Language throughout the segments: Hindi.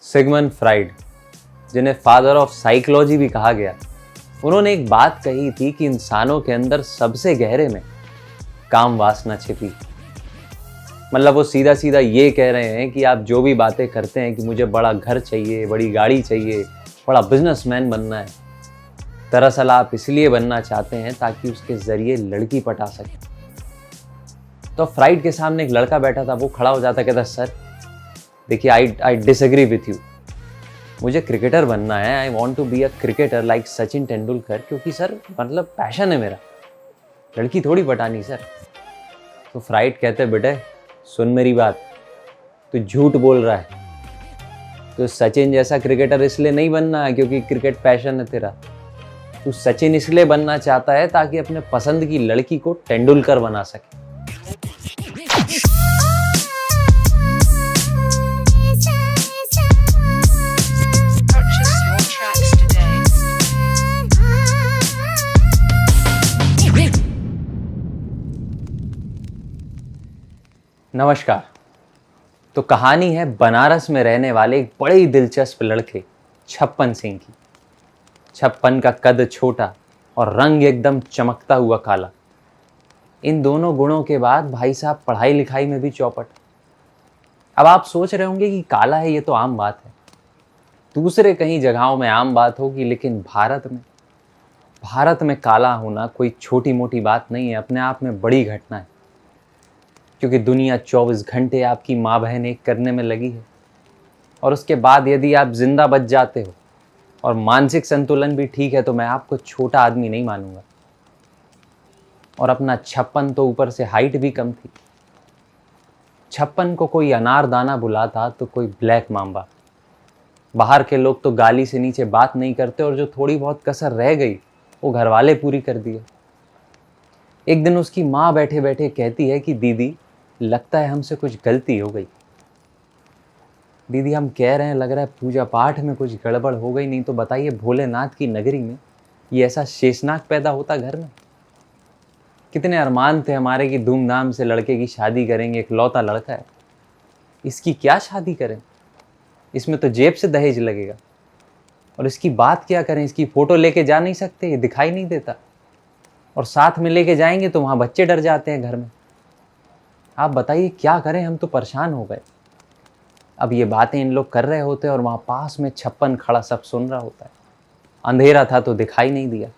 सिगमंड फ्राइड, जिन्हें फादर ऑफ साइकोलॉजी भी कहा गया, उन्होंने एक बात कही थी कि इंसानों के अंदर सबसे गहरे में काम वासना छिपी। मतलब वो सीधा सीधा ये कह रहे हैं कि आप जो भी बातें करते हैं कि मुझे बड़ा घर चाहिए, बड़ी गाड़ी चाहिए, बड़ा बिजनेसमैन बनना है, दरअसल आप इसलिए बनना चाहते हैं ताकि उसके जरिए लड़की पटा सके। तो फ्राइड के सामने एक लड़का बैठा था, वो खड़ा हो जाता, कहता सर देखिए आई डिसएग्री विथ यू, मुझे क्रिकेटर बनना है, I want to be a cricketer like Sachin Tendulkar, क्योंकि सर मतलब पैशन है मेरा, लड़की थोड़ी पटानी सर। तो फ्राइड कहते बेटे सुन मेरी बात, तू झूठ बोल रहा है, तो सचिन जैसा क्रिकेटर इसलिए नहीं बनना है क्योंकि क्रिकेट पैशन है तेरा, तू सचिन इसलिए बनना चाहता है ताकि अपने पसंद की लड़की को तेंदुलकर बना सके। नमस्कार। तो कहानी है बनारस में रहने वाले एक बड़े ही दिलचस्प लड़के छप्पन सिंह की। छप्पन का कद छोटा और रंग एकदम चमकता हुआ काला। इन दोनों गुणों के बाद भाई साहब पढ़ाई लिखाई में भी चौपट। अब आप सोच रहे होंगे कि काला है, ये तो आम बात है, दूसरे कहीं जगहों में आम बात होगी, लेकिन भारत में काला होना कोई छोटी मोटी बात नहीं है, अपने आप में बड़ी घटना है। क्योंकि दुनिया 24 घंटे आपकी माँ बहन एक करने में लगी है, और उसके बाद यदि आप जिंदा बच जाते हो और मानसिक संतुलन भी ठीक है तो मैं आपको छोटा आदमी नहीं मानूंगा। और अपना छप्पन तो ऊपर से हाइट भी कम थी। छप्पन को कोई अनारदाना बुलाता तो कोई ब्लैक मांबा। बाहर के लोग तो गाली से नीचे बात नहीं करते, और जो थोड़ी बहुत कसर रह गई वो घर वाले पूरी कर दिए। एक दिन उसकी माँ बैठे बैठे कहती है कि दीदी लगता है हमसे कुछ गलती हो गई। दीदी हम कह रहे हैं लग रहा है पूजा पाठ में कुछ गड़बड़ हो गई, नहीं तो बताइए भोलेनाथ की नगरी में ये ऐसा शेषनाग पैदा होता घर में। कितने अरमान थे हमारे कि धूमधाम से लड़के की शादी करेंगे, इकलौता लड़का है, इसकी क्या शादी करें, इसमें तो जेब से दहेज लगेगा, और इसकी बात क्या करें, इसकी फ़ोटो लेके जा नहीं सकते, ये दिखाई नहीं देता, और साथ में लेके जाएंगे तो वहाँ बच्चे डर जाते हैं घर में। आप बताइए क्या करें, हम तो परेशान हो गए। अब ये बातें इन लोग कर रहे होते और वहाँ पास में छप्पन खड़ा सब सुन रहा होता है। अंधेरा था तो दिखाई नहीं दिया,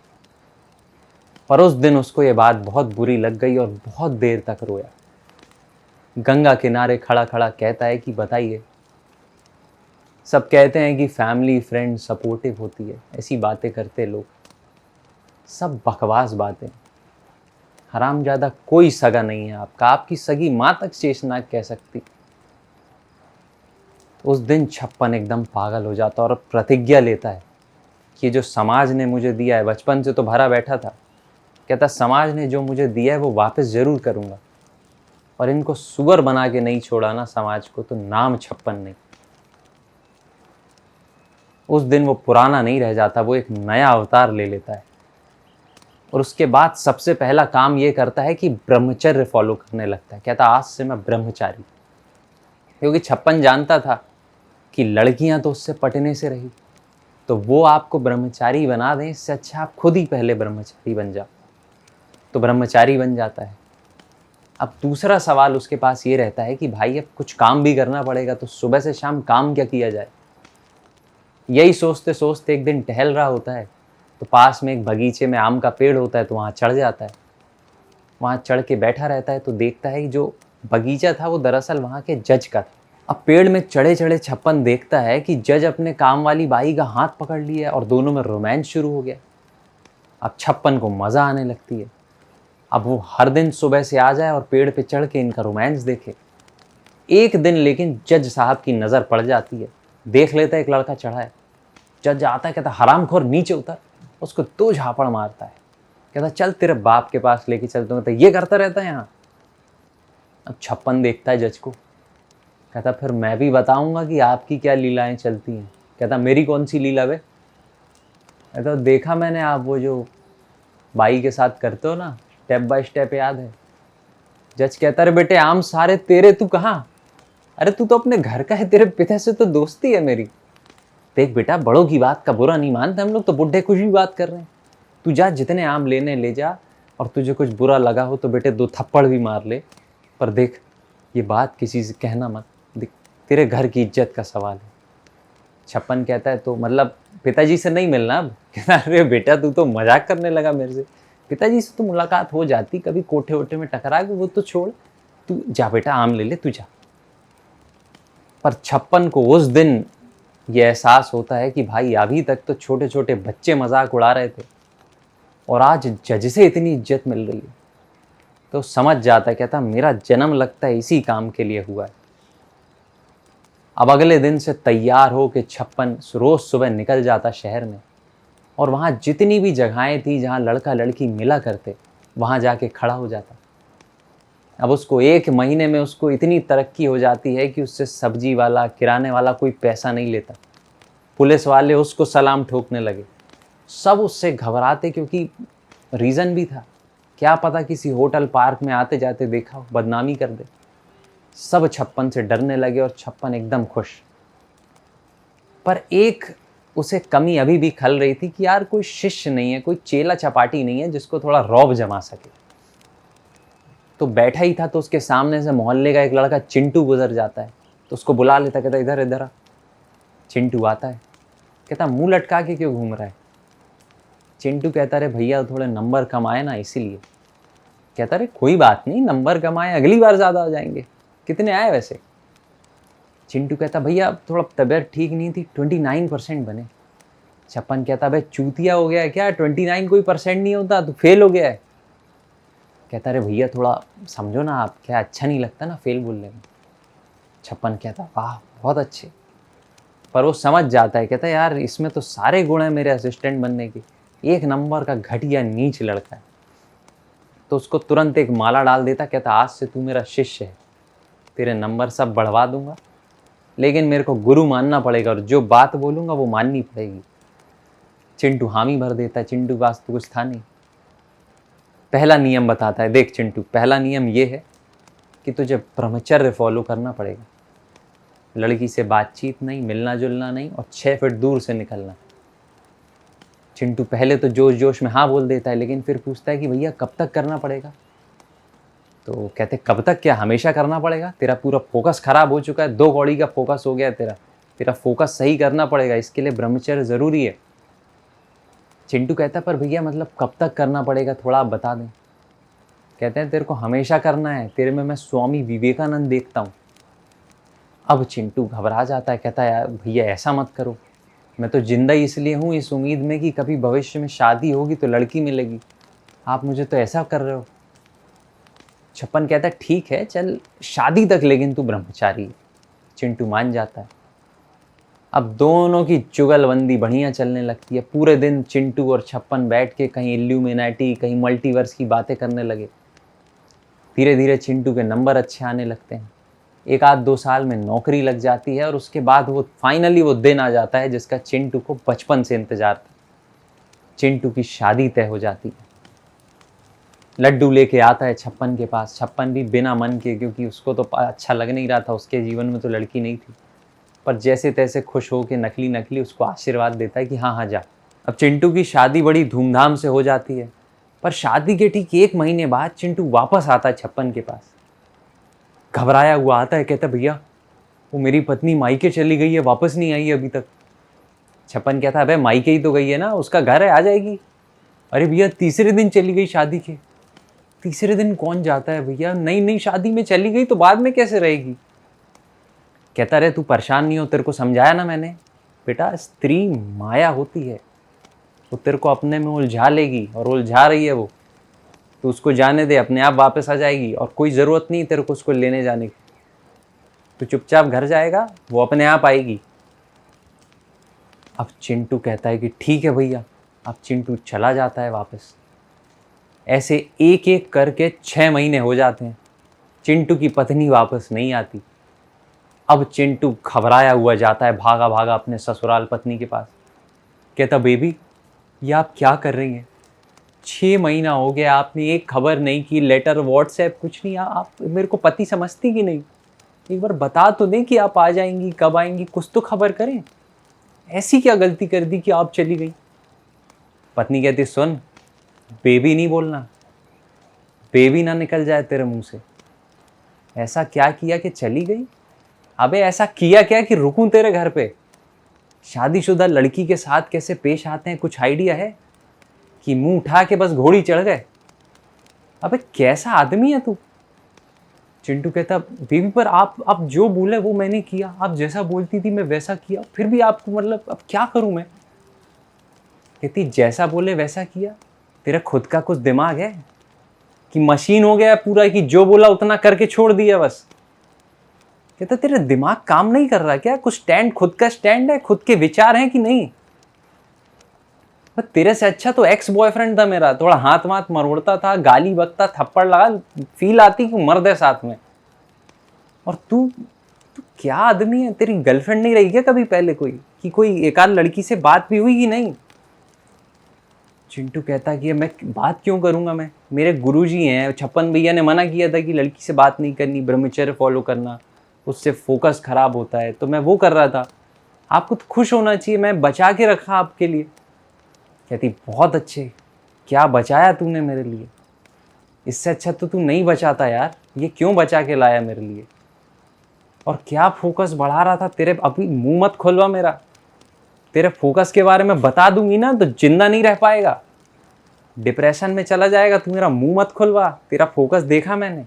पर उस दिन उसको ये बात बहुत बुरी लग गई और बहुत देर तक रोया। गंगा किनारे खड़ा खड़ा कहता है कि बताइए, सब कहते हैं कि फैमिली फ्रेंड सपोर्टिव होती है, ऐसी बातें करते लोग, सब बकवास बातें। हरामजादा कोई सगा नहीं है आपका, आपकी सगी माँ तक शेषनाग कह सकती। उस दिन छप्पन एकदम पागल हो जाता और प्रतिज्ञा लेता है कि जो समाज ने मुझे दिया है, बचपन से तो भरा बैठा था, कहता समाज ने जो मुझे दिया है वो वापस ज़रूर करूँगा, और इनको सुअर बना के नहीं छोड़ा ना समाज को, तो नाम छप्पन नहीं। उस दिन वो पुराना नहीं रह जाता, वो एक नया अवतार ले लेता है, और उसके बाद सबसे पहला काम ये करता है कि ब्रह्मचर्य फॉलो करने लगता है। कहता आज से मैं ब्रह्मचारी, क्योंकि छप्पन जानता था कि लड़कियां तो उससे पटने से रही, तो वो आपको ब्रह्मचारी बना दें, इससे अच्छा आप खुद ही पहले ब्रह्मचारी बन जाओ। तो ब्रह्मचारी बन जाता है। अब दूसरा सवाल उसके पास ये रहता है कि भाई अब कुछ काम भी करना पड़ेगा, तो सुबह से शाम काम क्या किया जाए। यही सोचते सोचते एक दिन टहल रहा होता है, तो पास में एक बगीचे में आम का पेड़ होता है, तो वहाँ चढ़ जाता है। वहाँ चढ़ के बैठा रहता है तो देखता है कि जो बगीचा था वो दरअसल वहाँ के जज का था। अब पेड़ में चढ़े चढ़े छप्पन देखता है कि जज अपने काम वाली बाई का हाथ पकड़ लिया है और दोनों में रोमांस शुरू हो गया। अब छप्पन को मज़ा आने लगती है। अब वो हर दिन सुबह से आ जाए और पेड़ पे चढ़ के इनका रोमांस देखे। एक दिन लेकिन जज साहब की नज़र पड़ जाती है, देख लेता है एक लड़का चढ़ा है। जज आता है, कहता हरामखोर नीचे उतर, उसको 2 झापड़ मारता है। कहता चल तेरे बाप के पास लेके चलता हूँ, तो ये करता रहता है यहाँ। अब छप्पन देखता है जज को, कहता फिर मैं भी बताऊंगा कि आपकी क्या लीलाएं चलती हैं। कहता मेरी कौन सी लीला बे। कहता देखा मैंने, आप वो जो बाई के साथ करते हो ना, स्टेप बाय स्टेप याद है। जज कहता रे बेटे आम सारे तेरे, तू कहाँ, अरे तू तो अपने घर का है, तेरे पिता से तो दोस्ती है मेरी। देख बेटा, बड़ों की बात का बुरा नहीं मानते हम लोग, तो बुढ़े कुछ भी बात कर रहे हैं। तू जा, जितने आम लेने ले जा, और तुझे कुछ बुरा लगा हो तो बेटे 2 थप्पड़ भी मार ले। पर देख, ये बात किसी से कहना मत। देख, तेरे घर की इज्जत का सवाल है। छप्पन कहता है तो मतलब पिताजी से नहीं मिलना अब? कहता अरे बेटा, तू तो मजाक करने लगा मेरे से। पिताजी से तो मुलाकात हो जाती, कभी कोठे वोठे में टकरा गए, वो तो छोड़। तू जा बेटा, आम ले ले, तू जा। पर छप्पन को उस दिन ये एहसास होता है कि भाई अभी तक तो छोटे छोटे बच्चे मजाक उड़ा रहे थे, और आज जज से इतनी इज्जत मिल रही है। तो समझ जाता है, कहता मेरा जन्म लगता है इसी काम के लिए हुआ है। अब अगले दिन से तैयार हो के छप्पन रोज सुबह निकल जाता शहर में, और वहाँ जितनी भी जगहें थी जहाँ लड़का लड़की मिला करते, वहाँ जाके खड़ा हो जाता। अब उसको 1 महीने में उसको इतनी तरक्की हो जाती है कि उससे सब्जी वाला, किराने वाला कोई पैसा नहीं लेता। पुलिस वाले उसको सलाम ठोकने लगे, सब उससे घबराते, क्योंकि रीज़न भी था, क्या पता किसी होटल पार्क में आते जाते देखा हो, बदनामी कर दे। सब छप्पन से डरने लगे और छप्पन एकदम खुश। पर एक उसे कमी अभी भी खल रही थी कि यार कोई शिष्य नहीं है, कोई चेला चपाटी नहीं है जिसको थोड़ा रौब जमा सके। तो बैठा ही था तो उसके सामने से मोहल्ले का एक लड़का चिंटू गुजर जाता है, तो उसको बुला लेता, कहता इधर इधर आ। चिंटू आता है, कहता मुंह लटका के क्यों घूम रहा है? चिंटू कहता अरे भैया थोड़े नंबर कम आए ना, इसीलिए। कहता अरे कोई बात नहीं, नंबर कम आए, अगली बार ज़्यादा हो जाएंगे। कितने आए वैसे? चिंटू कहता भैया थोड़ा तबीयत ठीक नहीं थी, 29% बने। छप्पन कहता भाई चूतिया हो गया है क्या? 29 कोई परसेंट नहीं होता, तू फेल हो गया है। कहता अरे भैया थोड़ा समझो ना आप, क्या अच्छा नहीं लगता ना फेल बोलने में। छप्पन कहता वाह बहुत अच्छे। पर वो समझ जाता है, कहता यार इसमें तो सारे गुण हैं मेरे असिस्टेंट बनने के, 1 नंबर का घटिया नीच लड़का है। तो उसको तुरंत एक माला डाल देता, कहता आज से तू मेरा शिष्य है, तेरे नंबर सब बढ़वा दूंगा, लेकिन मेरे को गुरु मानना पड़ेगा, और जो बात बोलूँगा वो माननी पड़ेगी। चिंटू हामी भर देता है, चिंटू के पास तो कुछ था नहीं। पहला नियम बताता है, देख चिंटू, पहला नियम ये है कि तुझे ब्रह्मचर्य फॉलो करना पड़ेगा। लड़की से बातचीत नहीं, मिलना जुलना नहीं, और 6 फीट दूर से निकलना। चिंटू पहले तो जोश जोश में हाँ बोल देता है, लेकिन फिर पूछता है कि भैया कब तक करना पड़ेगा? तो कहते कब तक क्या, हमेशा करना पड़ेगा, तेरा पूरा फोकस खराब हो चुका है, 2 कौड़ी का फोकस हो गया है तेरा फोकस सही करना पड़ेगा, इसके लिए ब्रह्मचर्य ज़रूरी है। चिंटू कहता पर भैया मतलब कब तक करना पड़ेगा, थोड़ा आप बता दें। कहते हैं तेरे को हमेशा करना है, तेरे में मैं स्वामी विवेकानंद देखता हूँ। अब चिंटू घबरा जाता है, कहता है यार भैया ऐसा मत करो, मैं तो जिंदा इसलिए हूँ इस उम्मीद में कि कभी भविष्य में शादी होगी तो लड़की मिलेगी, आप मुझे तो ऐसा कर रहे हो। छप्पन कहता है ठीक है चल शादी तक, लेकिन तू ब्रह्मचारी। चिंटू मान जाता है। अब दोनों की जुगलबंदी बढ़िया चलने लगती है। पूरे दिन चिंटू और छप्पन बैठ के कहीं इल्यूमिनेटी, कहीं मल्टीवर्स की बातें करने लगे। धीरे धीरे चिंटू के नंबर अच्छे आने लगते हैं, 1-2 साल में नौकरी लग जाती है, और उसके बाद वो फाइनली वो दिन आ जाता है जिसका चिंटू को बचपन से इंतजार था। चिंटू की शादी तय हो जाती है। लड्डू लेके आता है छप्पन के पास, छप्पन भी बिना मन के, क्योंकि उसको तो अच्छा लग नहीं रहा था, उसके जीवन में तो लड़की नहीं थी, पर जैसे तैसे खुश हो के नकली नकली उसको आशीर्वाद देता है कि हाँ हाँ जा। अब चिंटू की शादी बड़ी धूमधाम से हो जाती है, पर शादी के ठीक 1 महीने बाद चिंटू वापस आता है छप्पन के पास। घबराया हुआ आता है, कहता भैया वो मेरी पत्नी मायके चली गई है, वापस नहीं आई है अभी तक। छप्पन कहता अबे मायके ही तो गई है ना, उसका घर है, आ जाएगी। अरे भैया तीसरे दिन चली गई शादी के। तीसरे दिन कौन जाता है भैया, नई नई शादी में चली गई तो बाद में कैसे रहेगी? कहता रहे तू परेशान नहीं हो, तेरे को समझाया ना मैंने, बेटा स्त्री माया होती है, वो तेरे को अपने में उलझा लेगी, और उलझा रही है वो, तो उसको जाने दे, अपने आप वापस आ जाएगी, और कोई ज़रूरत नहीं तेरे को उसको लेने जाने की। तो चुपचाप घर जाएगा, वो अपने आप आएगी। अब चिंटू कहता है कि ठीक है भैया। अब चिंटू चला जाता है वापस। ऐसे एक एक करके 6 महीने हो जाते हैं, चिंटू की पत्नी वापस नहीं आती। अब चिंटू घबराया हुआ जाता है, भागा भागा अपने ससुराल पत्नी के पास। कहता बेबी ये आप क्या कर रही हैं, 6 महीना हो गया, आपने एक खबर नहीं की, लेटर व्हाट्सएप कुछ नहीं, आप मेरे को पति समझती कि नहीं? एक बार बता तो दें कि आप आ जाएंगी, कब आएंगी, कुछ तो खबर करें। ऐसी क्या गलती कर दी कि आप चली गई? पत्नी कहती सुन, बेबी नहीं बोलना, बेबी ना निकल जाए तेरे मुंह से। ऐसा क्या किया कि चली गई? अबे ऐसा किया क्या कि रुकूं तेरे घर पे? शादीशुदा लड़की के साथ कैसे पेश आते हैं, कुछ आइडिया है? कि मुंह उठा के बस घोड़ी चढ़ गए? अबे कैसा आदमी है तू? चिंटू कहता बेबी पर आप जो बोले वो मैंने किया, आप जैसा बोलती थी मैं वैसा किया, फिर भी आपको मतलब अब क्या करूं मैं? कहती जैसा बोले वैसा किया। तेरा खुद का कुछ दिमाग है कि मशीन हो गया पूरा कि जो बोला उतना करके छोड़ दिया बस? कहता तेरा दिमाग काम नहीं कर रहा क्या? कुछ स्टैंड, खुद का स्टैंड है, खुद के विचार हैं कि नहीं? पर तेरे से अच्छा तो एक्स बॉयफ्रेंड था मेरा, थोड़ा हाथ वाथ मरोड़ता था, गाली बकता, थप्पड़ लगा, फील आती कि मर्द है साथ में। और तू तू क्या आदमी है? तेरी गर्लफ्रेंड नहीं रही क्या कभी पहले कोई? कि कोई एक आध लड़की से बात भी हुई कि नहीं? चिंटू कहता कि मैं बात क्यों करूंगा? मैं, मेरे गुरुजी हैं, छप्पन भैया ने मना किया था कि लड़की से बात नहीं करनी, ब्रह्मचर्य फॉलो करना, उससे फोकस खराब होता है, तो मैं वो कर रहा था। आपको तो खुश होना चाहिए, मैं बचा के रखा आपके लिए। कहती बहुत अच्छे, क्या बचाया तूने मेरे लिए? इससे अच्छा तो तू नहीं बचाता यार, ये क्यों बचा के लाया मेरे लिए? और क्या फोकस बढ़ा रहा था तेरे? अभी मुंह मत खोलवा मेरा, तेरे फोकस के बारे में बता दूंगी ना तो जिंदा नहीं रह पाएगा, डिप्रेशन में चला जाएगा। तू मेरा मुंह मत खुलवा, तेरा फोकस देखा मैंने।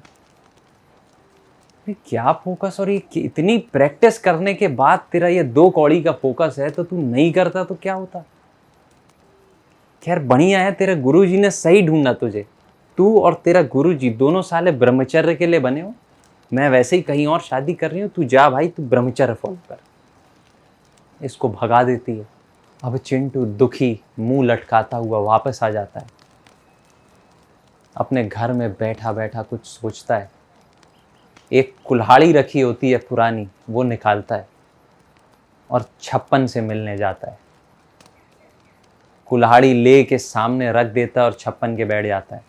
क्या फोकस? और ये इतनी प्रैक्टिस करने के बाद तेरा ये 2 कौड़ी का फोकस है, तो तू नहीं करता तो क्या होता? खैर बढ़िया है, तेरे गुरुजी ने सही ढूंढा तुझे। तू और तेरा गुरुजी दोनों साले ब्रह्मचर्य के लिए बने हो। मैं वैसे ही कहीं और शादी कर रही हूँ, तू जा भाई, तू ब्रह्मचर्य फॉलो कर। इसको भगा देती है। अब चिंटू दुखी मुंह लटकाता हुआ वापस आ जाता है। अपने घर में बैठा बैठा कुछ सोचता है। एक कुल्हाड़ी रखी होती है पुरानी, वो निकालता है और छप्पन से मिलने जाता है। कुल्हाड़ी ले के सामने रख देता है और छप्पन के बैठ जाता है।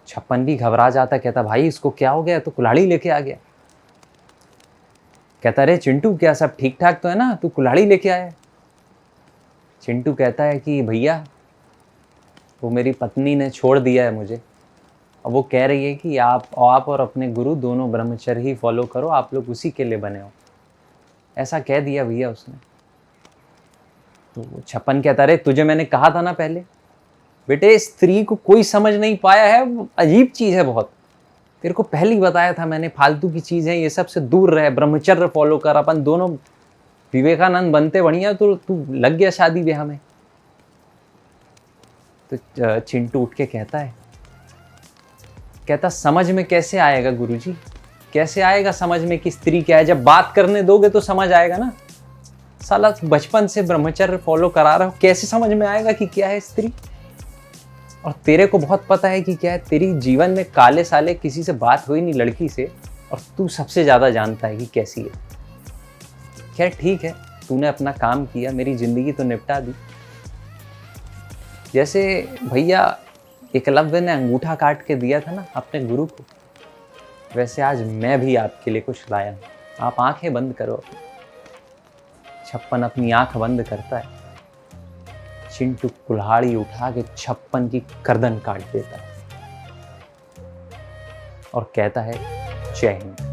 छप्पन भी घबरा जाता है, कहता भाई इसको क्या हो गया? तो कुल्हाड़ी लेके आ गया। कहता अरे चिंटू क्या सब ठीक ठाक तो है ना, तू कुल्हाड़ी लेके आया? चिंटू कहता है कि भैया वो मेरी पत्नी ने छोड़ दिया है मुझे, और वो कह रही है कि आप और अपने गुरु दोनों ब्रह्मचर्य ही फॉलो करो, आप लोग उसी के लिए बने हो, ऐसा कह दिया भैया उसने। तो छप्पन कहता अरे तुझे मैंने कहा था ना पहले, बेटे स्त्री को कोई समझ नहीं पाया है, वो अजीब चीज़ है बहुत। तेरे को पहले ही बताया था मैंने, फालतू की चीज़ है, ये सब से दूर रहे, ब्रह्मचर्य फॉलो कर, अपन दोनों विवेकानंद बनते बढ़िया, तो तू लग गया शादी ब्याह में। तो चिंटू उठ के कहता समझ में कैसे आएगा गुरुजी? कैसे आएगा समझ में कि स्त्री क्या है? जब बात करने दोगे तो समझ आएगा ना। साला बचपन से ब्रह्मचर्य फॉलो करा रहा हो, कैसे समझ में आएगा कि क्या है स्त्री? और तेरे को बहुत पता है कि क्या है, तेरी जीवन में काले साले किसी से बात हुई नहीं लड़की से, और तू सबसे ज्यादा जानता है कि कैसी है। खैर ठीक है, तूने अपना काम किया, मेरी जिंदगी तो निपटा दी। जैसे भैया एकलव्य ने अंगूठा काट के दिया था ना अपने गुरु को, वैसे आज मैं भी आपके लिए कुछ लाया हूं। आप आंखें बंद करो। छप्पन अपनी आंख बंद करता है। चिंटू कुल्हाड़ी उठा के छप्पन की गर्दन काट देता है और कहता है जय हिंद।